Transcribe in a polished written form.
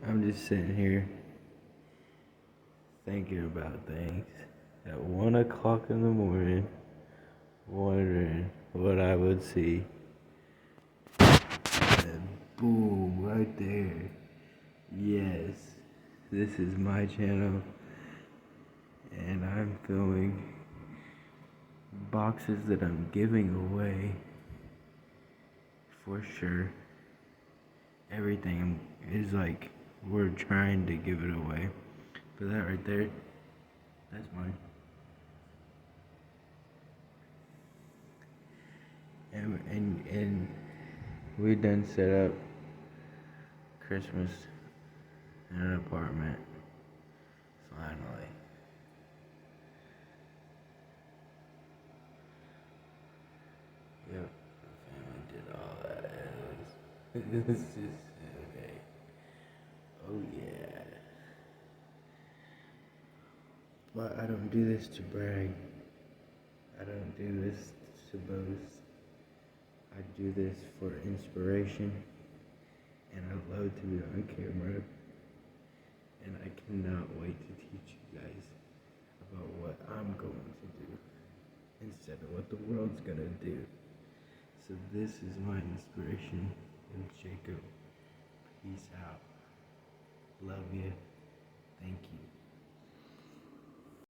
I'm just sitting here thinking about things at 1 o'clock in the morning, wondering what I would see. And boom, right there. Yes, this is my channel, and I'm filming boxes that I'm giving away for sure. Everything is like we're trying to give it away. But that right there, that's mine. And we done set up Christmas in an apartment. Finally. Yep, the family did all that. It was just okay. Oh yeah. But I don't do this to brag. I don't do this to boast. I do this for inspiration, and I love to be on camera. And I cannot wait to teach you guys about what I'm going to do instead of what the world's gonna do. So this is my inspiration, and Jacob. Peace out. Love you. Thank you.